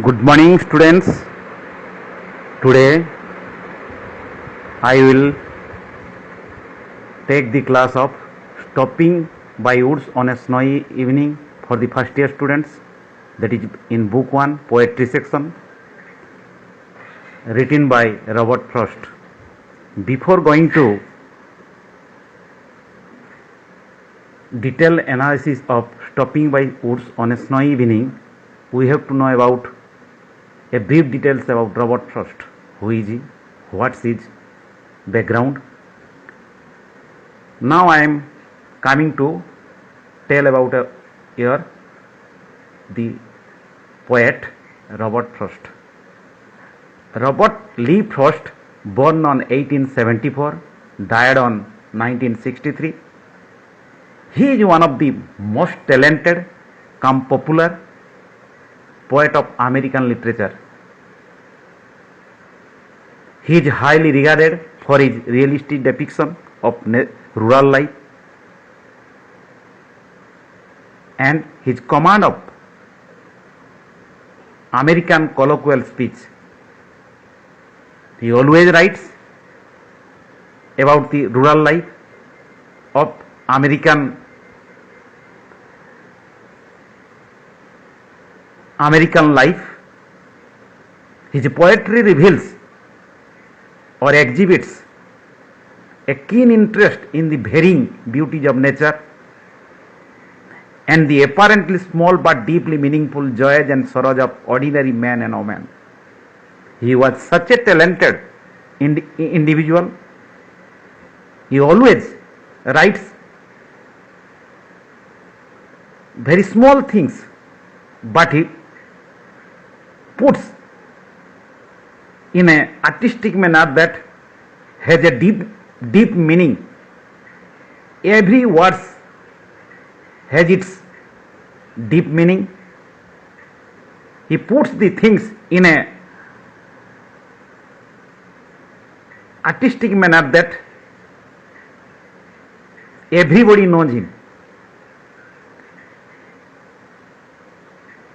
Good morning, students. Today I will take the class of Stopping by Woods on a Snowy Evening for the first year students, that is in book 1 poetry section, written by Robert Frost. Before going to detailed analysis of Stopping by Woods on a Snowy Evening, we have to know about a brief details about Robert Frost. Who is he? What's his background? Now I am coming to tell about the poet Robert Frost. Robert Lee Frost, born on 1874, died on 1963. He is one of the most talented come popular poet of American literature. He is highly regarded for his realistic depiction of rural life and his command of American colloquial speech. He always writes about the rural life of American life. His poetry reveals or exhibits a keen interest in the varying beauties of nature and the apparently small but deeply meaningful joys and sorrows of ordinary man and woman. He was such a talented individual. He always writes very small things, but he puts in an artistic manner that has a deep meaning. Every word has its deep meaning. He puts the things in a artistic manner that everybody knows him.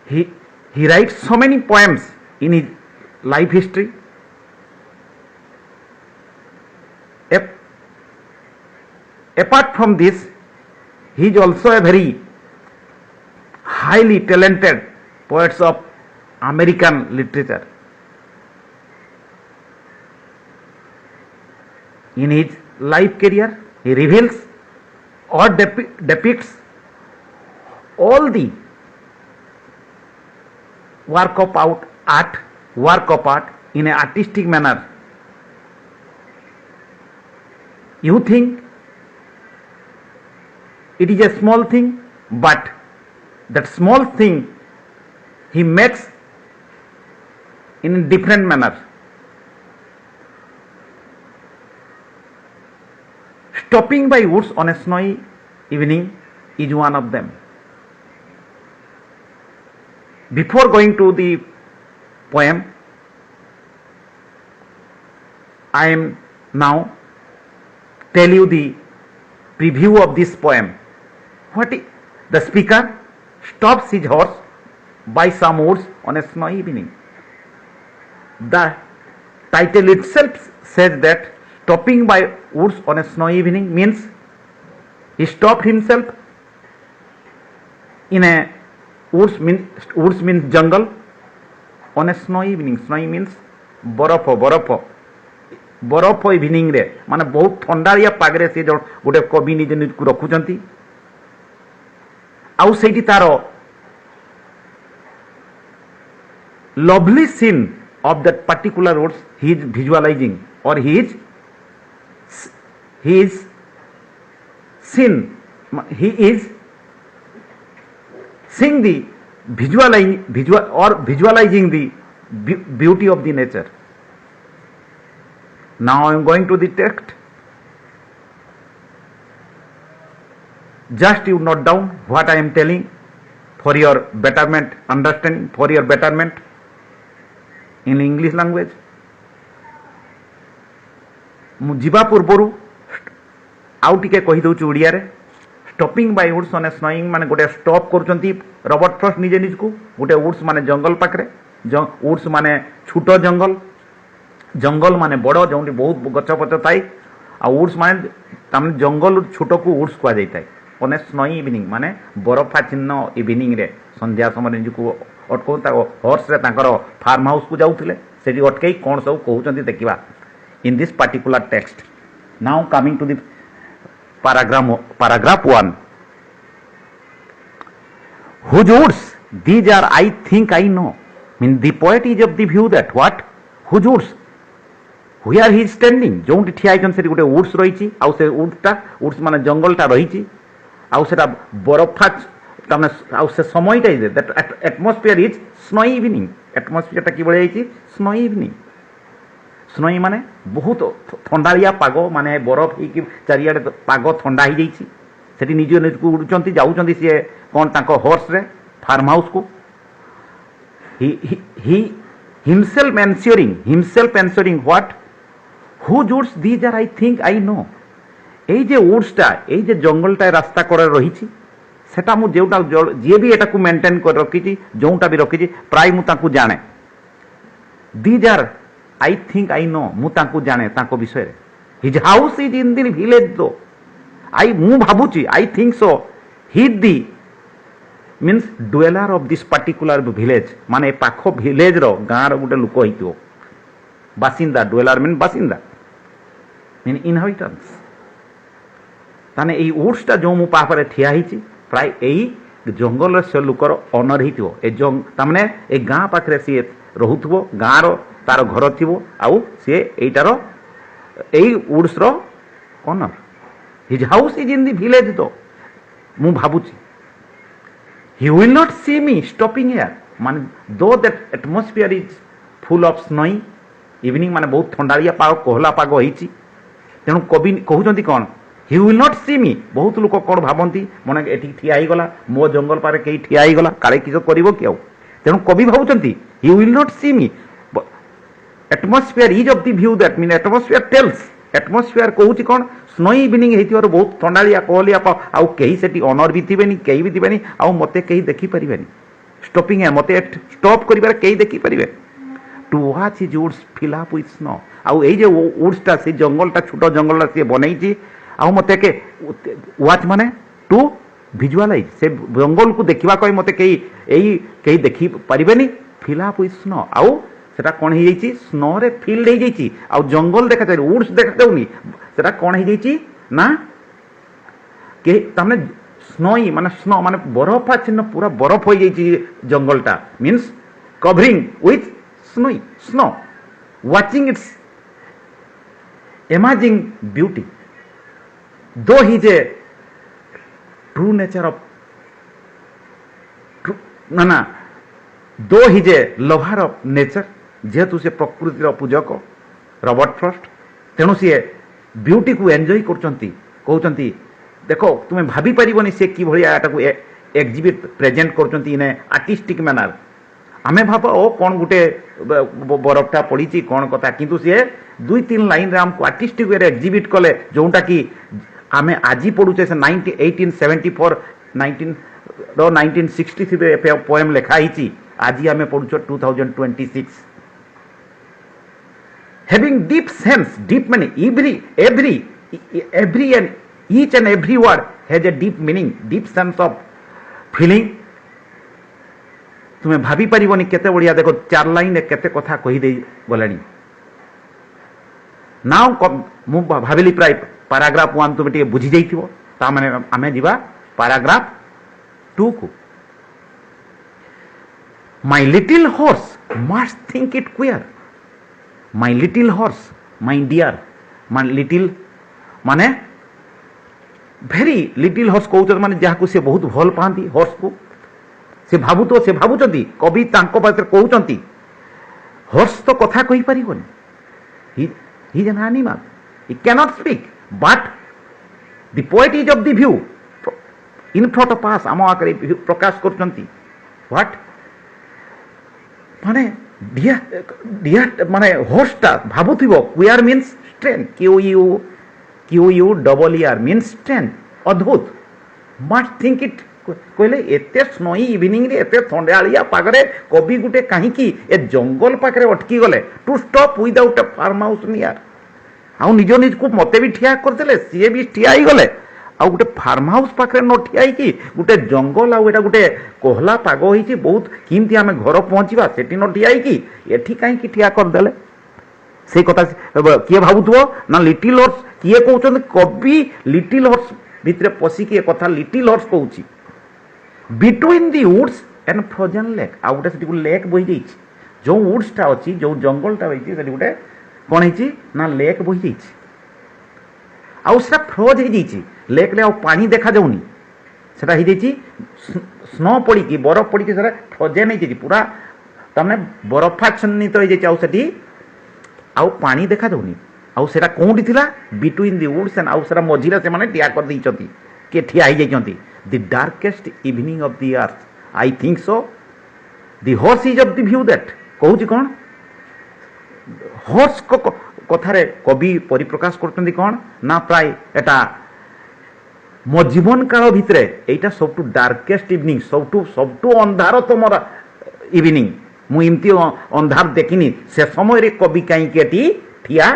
He writes so many poems in his life history. Apart from this, he is also a very highly talented poet of American literature. In his life career, he reveals or depicts all the work of art in an artistic manner. You think it is a small thing, but that small thing he makes in a different manner. Stopping by Woods on a Snowy Evening is one of them. Before going to the poem, I am now tell you the preview of this poem. The speaker stops his horse by some woods on a snowy evening. The title itself says that stopping by woods on a snowy evening means he stopped himself in a woods means jungle on a snowy evening. Snowy means बरफ evening रे माने बहुत ठंडारिया पागरे से जो गोटे कवि निज निज को रखुचंती आउ सेठी तारो lovely scene of that particular woods he is visualizing, or he is seeing the visualizing the beauty of the nature. Now I am going to the text. Just you note down what I am telling for your betterment, understanding, for your betterment in English language. मु जीवा पूर्वरु आउ टिके कहि दउछु ओडिया रे stopping by woods on a snowing माने गोटे stop करचंती Robert Frost निजे निज को गोटे वुड्स माने जंगल पाखरे ଉଡ୍ସ ମାନେ ଛୋଟ ଜଙ୍ଗଲ, ଜଙ୍ଗଲ ମାନେ ବଡ଼ ଯେଉଁଠି ବହୁତ ଗଛ ପଛ ଥାଏ, ଆଉ ଉଡ୍ସ ମାନେ ତାମାନେ ଜଙ୍ଗଲ ଛୋଟକୁ ଉଡ୍ସ କୁହାଯାଇଥାଏ। ଅନେ ସ୍ନୋଇ ଇଭିନିଂ ମାନେ ବରଫାଚ୍ଛିନ୍ନ ଇଭିନିଂରେ ସନ୍ଧ୍ୟା ସମୟରେ ନିଜକୁ ଅଟକାଉ ତା ହର୍ସରେ ତାଙ୍କର ଫାର୍ମ ହାଉସ୍କୁ ଯାଉଥିଲେ, ସେଠି ଅଟକେଇ କ'ଣ ସବୁ କହୁଛନ୍ତି ଦେଖିବା in this particular text. Now coming to the paragraph 1. Whose woods? These are, I think I know. Mean the poet is of the view that what? Whose woods? Where he is standing? ଯୋଉଠି ଠିଆ ହେଇଛନ୍ତି ସେଠି ଗୋଟେ Woods ରହିଛି, ଆଉ ସେ Woods ମାନେ ଜଙ୍ଗଲଟା ରହିଛି, ଆଉ ସେଟା ବରଫା ତାମାନେ ଆଉ ସେ ସମୟଟା that atmosphere is snowy evening. ଆଟମୋସ୍ଫିୟରଟା କିଭଳି ହେଇଛି? Snowy evening. ସ୍ନୋଇ ମାନେ ବହୁତ ଥଣ୍ଡାଳିଆ ପାଗ, ମାନେ ବରଫ ହେଇକି ଚାରିଆଡ଼େ ପାଗ ଥଣ୍ଡା ହେଇଯାଇଛି। ସେଠି ନିଜକୁ ଉଡ଼ୁଛନ୍ତି, ଯାଉଛନ୍ତି ସିଏ କ'ଣ ତାଙ୍କ ହର୍ସରେ ଫାର୍ମ ହାଉସ୍କୁ। Himself ensuring what? Whose woods these are, I think I know. ଏଇ ଯେ ଉଡ୍ସଟା, ଏଇ ଯେ ଜଙ୍ଗଲଟା ରାସ୍ତା କଡ଼ରେ ରହିଛି, ସେଟା ମୁଁ ଯେଉଁଟା ଯିଏ ବି ଏଟାକୁ ମେଣ୍ଟେନ୍ କରି ରଖିଛି, ଯେଉଁଟା ବି ରଖିଛି, ପ୍ରାୟ ମୁଁ ତାଙ୍କୁ ଜାଣେ। These are, I think I know, ମୁଁ ତାଙ୍କୁ ଜାଣେ ତାଙ୍କ ବିଷୟରେ। His house is in the village though, ମୁଁ ଭାବୁଛି, I think so, his the means dweller of this particular village, ମାନେ ଏ ପାଖ ଭିଲେଜର ଗାଁର ଗୋଟେ ଲୋକ ହେଇଥିବ। ବାସିନ୍ଦା, ଡୁଏଲାର ମିନ୍ ବାସିନ୍ଦା, ମିନ୍ ଇନହାବିଟାନ୍ସ। ତାହେଲେ ଏଇ ଉଡ୍ସଟା ଯେଉଁ ମୁଁ ପାଖରେ ଠିଆ ହେଇଛି, ପ୍ରାୟ ଏଇ ଜଙ୍ଗଲର ସେ ଲୋକର ଅନର ହେଇଥିବ। ତାମାନେ ଏ ଗାଁ ପାଖରେ ସିଏ ରହୁଥିବ, ଗାଁର ତାର ଘର ଥିବ, ଆଉ ସିଏ ଏଇଟାର ଏଇ ଉଡ୍ସର owner. His house is in the village though, ମୁଁ ଭାବୁଛି। He will not see me stopping here, ମାନେ though that atmosphere is full of snowy evening, ମାନେ ବହୁତ ଥଣ୍ଡାଳିଆ ପାଗ, କୋହଲା ପାଗ ହେଇଛି। ତେଣୁ କବି କହୁଛନ୍ତି କ'ଣ? ହି ୱିଲ୍ ନଟ୍ ସି ମି। ବହୁତ ଲୋକ କ'ଣ ଭାବନ୍ତି, ମନେ ଏଠିକି ଠିଆ ହେଇଗଲା, ମୋ ଜଙ୍ଗଲ ପାଖରେ କେହି ଠିଆ ହେଇଗଲା, କାଳେ କିସ କରିବ କି ଆଉ। ତେଣୁ କବି ଭାବୁଛନ୍ତି he will not see me. Atmosphere is of the view that mean atmosphere tells, atmosphere କହୁଛି କ'ଣ? ସ୍ନୋଇ ଇଭିନିଂ ହେଇଥିବାରୁ ବହୁତ ଥଣ୍ଡାଳିଆ କୋହଲିଆ ପାଗ, ଆଉ କେହି ସେଠି ଅନର ବି ଥିବେନି, କେହି ବି ଥିବେନି, ଆଉ ମୋତେ କେହି ଦେଖିପାରିବେନି। ଷ୍ଟପିଂ ମୋତେ ଷ୍ଟପ୍ କରିବାରେ କେହି ଦେଖିପାରିବେନି। To watch his woods fill up with snow, ଆଉ ଏଇ ଯେ ଉଡ୍ସଟା, ସେ ଜଙ୍ଗଲଟା, ଛୋଟ ଜଙ୍ଗଲଟା ସିଏ ବନେଇଛି, ଆଉ ମୋତେ ୱାଚ୍ ମାନେ ଟୁ ଭିଜୁଆଲାଇଜ୍, ସେ ଜଙ୍ଗଲକୁ ଦେଖିବା ପାଇଁ ମୋତେ କେହି ଦେଖିପାରିବେନି। ଫିଲ୍ ଅପ୍ ୱିଥ୍ ସ୍ନୋ, ଆଉ ସେଟା କ'ଣ ହେଇଯାଇଛି? ସ୍ନୋରେ ଫିଲ୍ଡ ହେଇଯାଇଛି, ଆଉ ଜଙ୍ଗଲ ଦେଖାଯାଉନି, ଉଡ୍ସ ଦେଖାଯାଉନି, ସେଟା କ'ଣ ହେଇଯାଇଛି ନା ତାମାନେ ସ୍ନୋଇ ମାନେ ସ୍ନୋ ମାନେ ବରଫାଚ୍ଛିନ୍ନ, ପୁରା ବରଫ ହୋଇଯାଇଛି ଜଙ୍ଗଲଟା, means covering with snow, watching it's amazing beauty. Though his a true nature of though his a lover of nature, ଯେହେତୁ ସେ ପ୍ରକୃତିର ପୂଜକ ରବର୍ଟ ଫ୍ରଷ୍ଟ, ତେଣୁ ସିଏ ବିଉଟିକୁ ଏନ୍ଜୟ କରୁଛନ୍ତି। କହୁଛନ୍ତି ଦେଖ, ତୁମେ ଭାବିପାରିବନି ସେ କିଭଳିଆ ଏଟାକୁ ଏକ୍ଜିବିଟ୍ ପ୍ରେଜେଣ୍ଟ କରୁଛନ୍ତି ଇନ୍ ଏ ଆର୍ଟିଷ୍ଟିକ୍ ମ୍ୟାନର। ଆମେ ଭାବ ଓ କ'ଣ ଗୋଟେ ବରଫଟା ପଡ଼ିଛି କ'ଣ କଥା, କିନ୍ତୁ ସିଏ 2-3 ଲାଇନ୍ରେ ଆମକୁ ଆର୍ଟିଷ୍ଟିକ୍ ୱେରେ ଏକ୍ଜିବିଟ୍ କଲେ, ଯେଉଁଟାକି ଆମେ ଆଜି ପଢ଼ୁଛେ। ସେ 1874 1963 ପୋଏମ୍ ଲେଖା ହେଇଛି, ଆଜି ଆମେ ପଢ଼ୁଛୁ 2026। having deep sense, deep meaning, every and each and every word has a deep meaning, deep sense of feeling। ତୁମେ ଭାବିପାରିବନି କେତେ ବଢ଼ିଆ, ଦେଖ 4 ଲାଇନ୍ରେ କେତେ କଥା କହିଦେଇ ଗଲେଣି। ନାଉ ମୁଁ ଭାବିଲି ପ୍ରାୟ ପାରାଗ୍ରାଫ 1 ତୁମେ ଟିକେ ବୁଝି ଯାଇଥିବ, ତାମାନେ ଆମେ ଯିବା ପାରାଗ୍ରାଫ 2 କୁ। ମାଇ ଲିଟିଲ୍ ହର୍ସ ମଷ୍ଟ ଥିଙ୍କ ଇଟ୍ କ୍ୱିୟର। ମାଇ ଲିଟିଲ୍ ହର୍ସ, ମାଇ ଡିୟର, ମାନେ ଲିଟିଲ୍ ମାନେ ଭେରି ଲିଟିଲ୍ ହର୍ସ କହୁଛନ୍ତି, ମାନେ ଯାହାକୁ ସେ ବହୁତ ଭଲ ପାଆନ୍ତି, ହର୍ସକୁ ସେ ଭାବୁଛନ୍ତି, କବି ତାଙ୍କ ପାଖରେ କହୁଛନ୍ତି ହର୍ସ ତ କଥା କହିପାରିବନି, he is an animal, he can't speak, but the poet is of the view in front of us, ଆମ ଆଗରେ ପ୍ରକାଶ କରୁଛନ୍ତି ହ୍ୱାଟ୍, ମାନେ ମାନେ ହର୍ସଟା ଭାବୁଥିବ, queer means strength, QUER means strength, ଅଦ୍ଭୁତ, ମଷ୍ଟ ଥିଙ୍କ ଇଟ୍ कहले एते स्नोई इवनिंग रे एते थंडालिया पागरे कवि गुटे कहीं ए जंगल पाखरे अटकी गले to stop without a farmhouse near आउ निज निज को मते भी ठिया करदेले सीए भी ठिया ही गले आउ गोटे फार्म हाउस पाखरे न ठिया कि गोटे जंगल आउ एटा गोटे कोहला पाग होईची बहुत किमती आमे घर पहुंचीबा सेठी न ठिया कि एठी कहीं ठिया करदेले से कथा किए भावुथबो ना लिटिल हॉर्स किए कहउछन कवि लिटिल हॉर्स भितरे पसिकी ए कथा लिटिल हॉर्स कहउची between the woods and frozen lake आउ गोटे सेठी लेक बही जाइछि जो वुड्सटा अछि जो जंगलटा होईछि सेठी गोटे कोन होईछि ना लेक बही जाइछि आउ सेटा फ्रोज हो जाइछि लेक ले आउ पानी देखा जाउनी सेटा हो जाइछि स्नो पड़ी कि बरफ पड़ी कि सेटा फ्रोजन हो जाइछि पूरा तमने बरफाच्छन्नित हो जाइछि आउ सेठी आउ पानी देखा जाउनी आउ सेटा कोउठी थिला बिटवीन दी वुड्स एंड आउ सेटा मझिरा से माने ठिया कर दैछंती के ठिया हो जाइछंती the darkest evening of the earth I think so the horse is of the view that कहूची कौन हॉर्स को कथारे कवि परिप्रकाश करते कौन ना प्राय एटा मो जीवन काल भितरे एटा सबटू डार्केस्ट इवनिंग सबटू अंधार तुमर इवनिंग मु इमती अंधार देखिनी से समय रे कवि कहीं केटी ठिया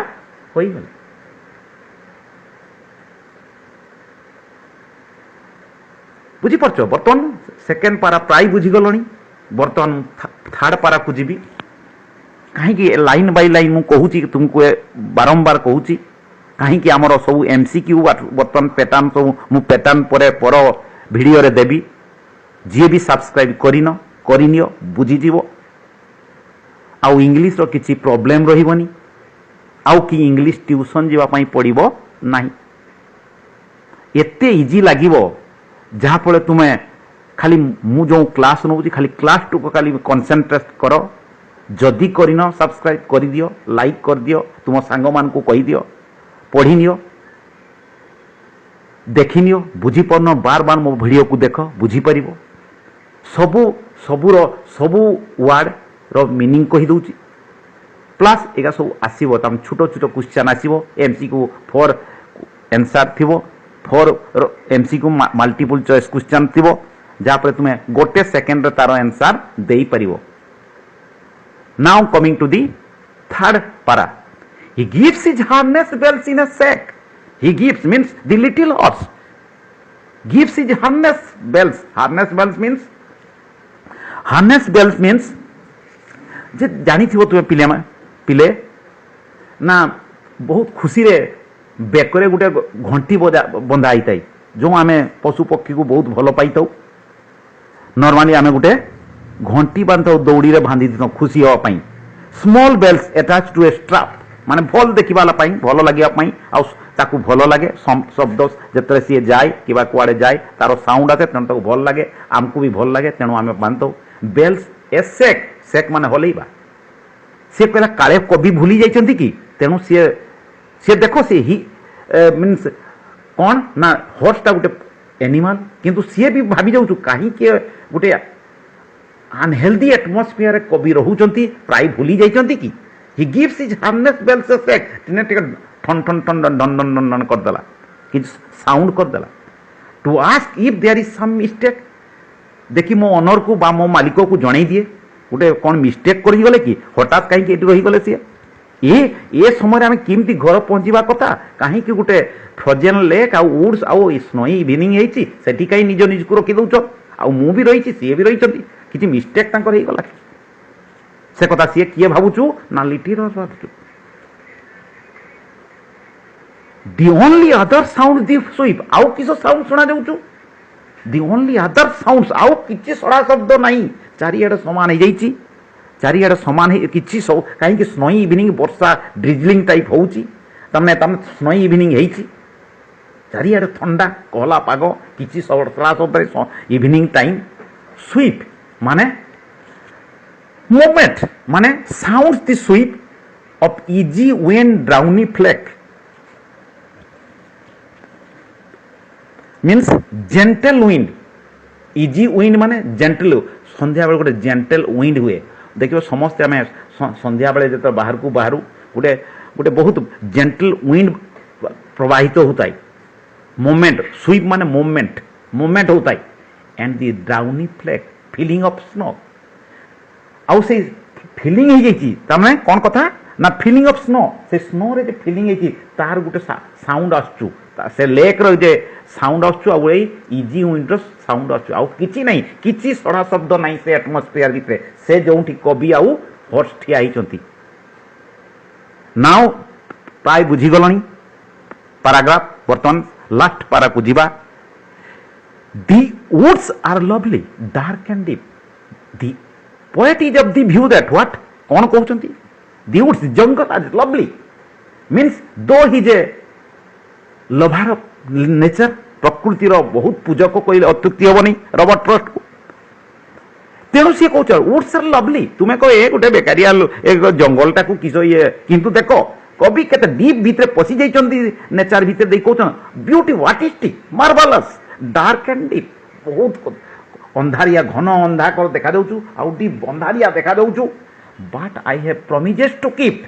होई गले बुझीपार बर्तमान सेकेंड पारा प्राय बुझीगलणी बर्तमान थर्ड पारा को जीवी कहीं लाइन बाय लाइन मु कहूची तुमको बारंबार कहूची कहीं आमर सब एमसीक्यू बर्तमान पैटर्न सब मु पैटर्न पर वीडियो रे देवी जी भी सब्सक्राइब करनियो बुझीजीव आउ इंग्लिश रो किछि प्रॉब्लम रहिबनी आउ कि इंग्लिश ट्यूशन जीवा पई पड़िबो नाही एते इजी लागिबो जहाँ फल तुम्हें खाली मु जो क्लास नौ खाली क्लास टू को खाली कनसेंट्रेट कर जदि करन सब्सक्राइब कर दियो लाइक कर दियो तुम सांग मान को कही दियो पढ़ी नियो देखी नियो बुझी पारन बार बार मो वीडियो को देख बुझी परिबो सबू वर्ड रो मीनिंग कही दउची प्लस एगा सब आसीबो तम छोटो छोटो क्वेश्चन आसीबो एमसीक्यू फॉर आंसर थिबो for MCQ multiple choice question थिबो जहाँ पर तुम्हें गोटे सेकेंड रे तार आंसर देई परिबो now coming to the third para he gives his harness bells in a sack he gives means the little horse gives his harness bells means जे जानी थी तुम्हें पिले ना बहुत खुशी रे बेकरे गोटे घंटी बंधा होता जो आम पशु पक्षी को बहुत भल पाई नॉर्मली आम गोटे घंटी बांध दौड़ी रे बांधी दी खुशी हाँपाई small bells attach to a strap माने भल देखा भल लगे ताकू भल लगे शब्द जिते सी जाए कि कुआड़े जाए तार साउंड आसे तेणु भल लगे आमको भी भल लगे तेणु आम बांधु बेल्स ए सेक सेक माने हलैबा सी कहला काले कवि भूली जाइछंती कि तेणु सी देखो सी ही मीन्स कौन ना हॉर्सटा गोटे एनिमल किंतु सी भी भावी जाऊँ कहीं गोटे अनहेल्दी एटमोस्फियर कवि रोचंती प्राय भूली जाइछंती कि he gives his harness bells a shake तिने टिके ठन ठन ठन डन डन डन डन कर देला कि साउंड कर देला to ask if there is some mistake देखी मो ओनर को बा मो मालिक को जणाई दिए गोटे कौन मिस्टेक कर गले कि हठात कहीं एटी रही गले सी ये समय आम केमती घर पहुंचवा कथा कहीं गोटे फ्रोजेन लेक आउ वुड्स आउ स्नोई इवनिंग होती सेठी कहीं निज निज को रखी दौच आउ मु भी रही सी भी रही किसी मिस्टेक हो गला से कथा सी किए भावुचु ना लिटिल भावुचु the only other sound the sweep आउ किस साउंड सुना जाऊँ दी ओनली अदर साउंड आउ किसी सड़ा शब्द नहीं चारिआडे समान हो जाइए चारिआडे समान किसी सब कहीं स्नोई इवनिंग वर्षा ड्रिजलिंग टाइप होची तमने स्नोई इवनिंग होती चारिआडे ठंडा कहला पाग किसी सड़ा शब्द इवनिंग टाइम स्वीप माने मूवमेंट माने sound the sweep of easy wind downy flake means gentle wind easy wind माने जेंटल संध्या बेले गोटे जेंटल विंड हुए देखिए समस्ते आम संध्या बेले जो बाहर को बाहर गोटे गोटे बहुत जेंटल विंड प्रवाहित होता है मोमेंट स्वीप माने मोमेंट होता है and the downy flake feeling of snow. आउ से फिलिंग हो जाइए तार कौन कथा ना फिलिंग ऑफ स्नो से स्नो रे फिलिंग है तार गोटे साउंड आसचु से लेक रो जे साउंड आसचु आ इजी विंडर साउंड आसचु आ किछि नहीं किछि सड़ा शब्द नहीं से एटमॉस्फेयर भितर से जोंठी कवि आउ हॉर्स ठिया हिचंती नाउ प्राय बुझी गलनी पैराग्राफ बर्तमान लास्ट पारा को जीवा the woods are lovely dark and deep the poet is of the view that what कौन कहउचंती the woods jungle are lovely means though he is a lover of nature प्रकृति रो बहुत पूजक कहले अत्युक्ति होबनी Robert Frost को तेणु सी कहउछ woods are lovely तुमे कह ए गोटे बेकारिया एक जंगल टाकू किसो ये किंतु देखो कवि केते डीप भीतर पसी जाइचंती नेचर भीतर देई कहउछ beauty artistic marvellous dark and deep बहुत अंधारिया घन अंधाकर देखा दउछु आउ डीप अंधारिया देखा दउछु but I have promises to keep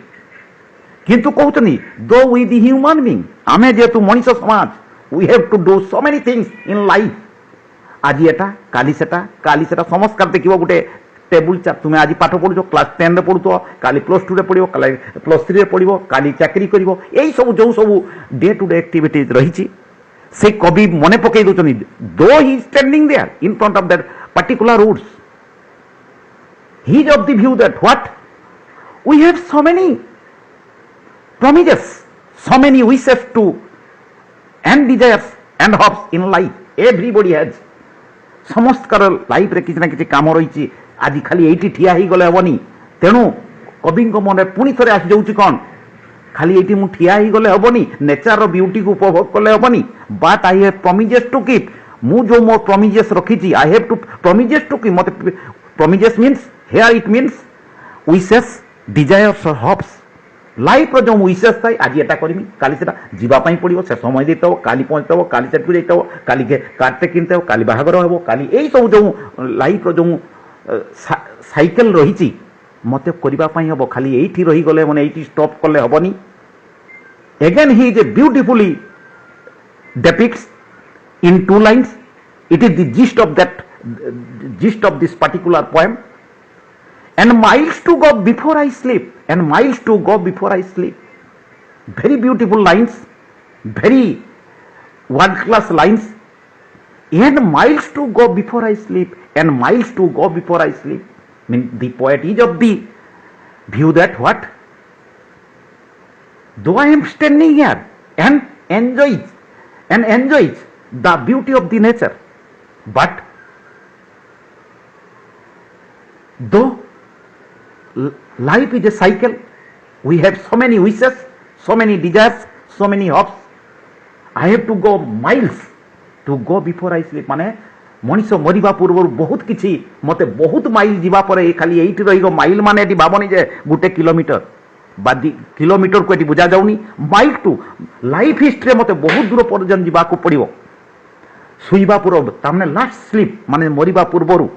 किंतु कहउछनी दो वी द ह्यूमन बीइंग आमे जेतु मनुष्य समाज we have to do so many things in life आज एटा काली सेटा संस्कार देखिबो गुटे टेबुल चा तुमे आज पाठ पढुछो क्लास 10 रे पढुतो काली प्लस 2 रे पढिबो काली प्लस 3 रे पढिबो काली चाकरी करिवो एई सब जो सब डे टू डे एक्टिविटीज रहिछि से कवि मने पकई दउछनी though he standing there in front of that particular woods he is of the view that what we have so many promises so many wishes to and desires and hopes in life everybody has समस्त कर life रे किछि ना किछि काम रहिछि आज खाली एठी ठिया ही गले हबनी तेनु कवि को मन पुनी थरे आसी जाउछि कोन खाली एठी मु ठिया ही गले हबनी नेचर रो ब्यूटी को उपभोग करले हबनी but I have promises to keep मु जो मो प्रोमिजेस रखिछि I have to promises to keep मते promises means here it means wishes desires और होप्स लाइफ रो जो विशेष थाई आज एटा करमी काली सेटा जीवा पई पड़िबो से समय देतबो काली पहुंचतबो काली सेट जइतबो काली के काटते किनतबो काली बाहागर हेबो काली एई सब जो लाइफ रो जो साइकिल रहिछि मते करबा पई हेबो खाली एठी रही गले माने एठी स्टॉप करले हेबोनी again he is a beautifully depicts in two lines it is the gist of this particular poem and miles to go before I sleep and miles to go before I sleep very beautiful lines very world class lines and miles to go before I sleep and miles to go before I sleep mean the poet is of the view that what though I am standing here and enjoys the beauty of the nature but though life is a cycle we have so many wishes so many desires so many hopes I have to go miles to go before I sleep माने मनीष मरिबा पूर्व बहुत किछि मते बहुत mile जीवा परे खाली एठी रहिगो माइल माने एठी भाबनी जे गुटे किलोमीटर बादी किलोमीटर को एठी बुझा जाउनी माइल टू लाइफ हिस्ट्री मते बहुत दूर पर्यंत जीवा को पड़िबो सुइबा पूर्व तामने लास्ट स्लीप माने मरिबा पूर्वरु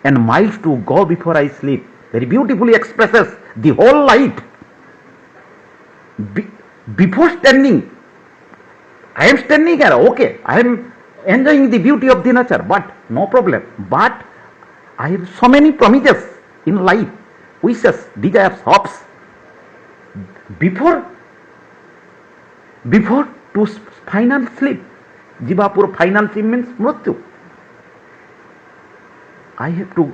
and miles to go before I sleep very beautifully expresses the whole life before standing I am standing here okay I am enjoying the beauty of the nature but no problem but I have so many promises in life wishes desires hopes before to final sleep jibapur final sleep means mrityu I have to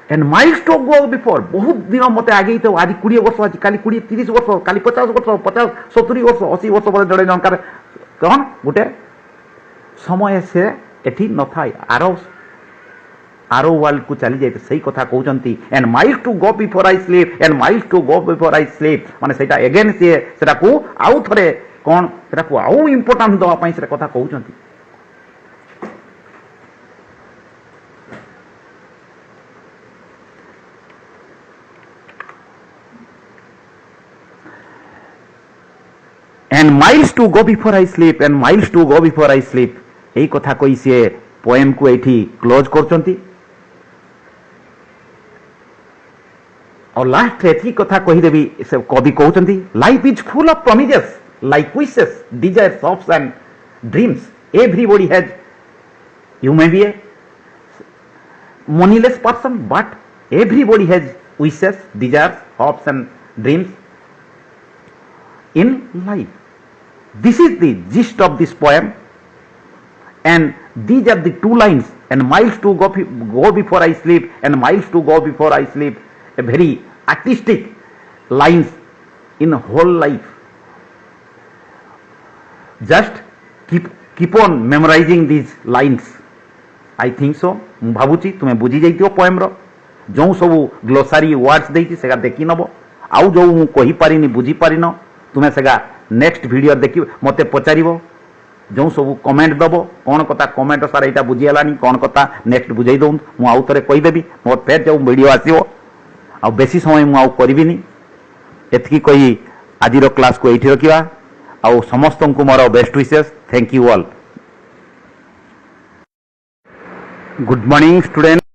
and miles to go before बहुत दिन मते आगे तो आज 20 वर्ष आज काली 20 30 वर्ष काली 50 वर्ष 50 70 वर्ष 80 वर्ष पर जड़े जनकार कौन गुटे समय से एठी न थाई आरो वर्ल्ड को चली जाय सही कथा कहउचंती and miles to go before I sleep and miles to go before I sleep माने सेटा अगेन से सेटा को आउ थरे कोन सेटा को आउ इंपोर्टेंस दवा पई से कथा कहउचंती and miles to go before I sleep and miles to go before I sleep एई कथा कहि से पोएम को एठी क्लोज करचंती और लास्ट एठी कथा कहि देबी से कवि कहउचंती life is full of promises like wishes desires hopes and dreams everybody has you may be a moneyless person, but everybody has wishes, desires, hopes and dreams in life. This is the gist of this poem, and these are the two lines, and miles to go before I sleep, and miles to go before I sleep, a very artistic lines in whole life. Just keep on memorizing these lines. I think so. ମୁଁ ଭାବୁଛି ତୁମେ ବୁଝି ଯାଇଥିବ ପୋଏମ୍ର ଯେଉଁ ସବୁ glossary words ଦେଇଛି ସେଟା ଦେଖି ନେବ। ଆଉ ଯେଉଁ ମୁଁ କହିପାରିନି ବୁଝିପାରିନ ତୁମେ ସେଟା ନେକ୍ସଟ ଭିଡ଼ିଓ ଦେଖିବ, ମୋତେ ପଚାରିବ, ଯେଉଁ ସବୁ କମେଣ୍ଟ ଦେବ କ'ଣ କଥା କମେଣ୍ଟ ସାର୍ ଏଇଟା ବୁଝିହେଲାନି କ'ଣ କଥା ନେକ୍ସଟ ବୁଝେଇ ଦିଅନ୍ତୁ, ମୁଁ ଆଉ ଥରେ କହିଦେବି। ମୋର ଫେର ଯେଉଁ ଭିଡ଼ିଓ ଆସିବ ଆଉ ବେଶୀ ସମୟ ମୁଁ ଆଉ କରିବିନି। ଏତିକି କହି ଆଜିର କ୍ଲାସ୍କୁ ଏଇଠି ରଖିବା। ଆଉ ସମସ୍ତଙ୍କୁ ମୋର best wishes. Thank you all. Good morning student.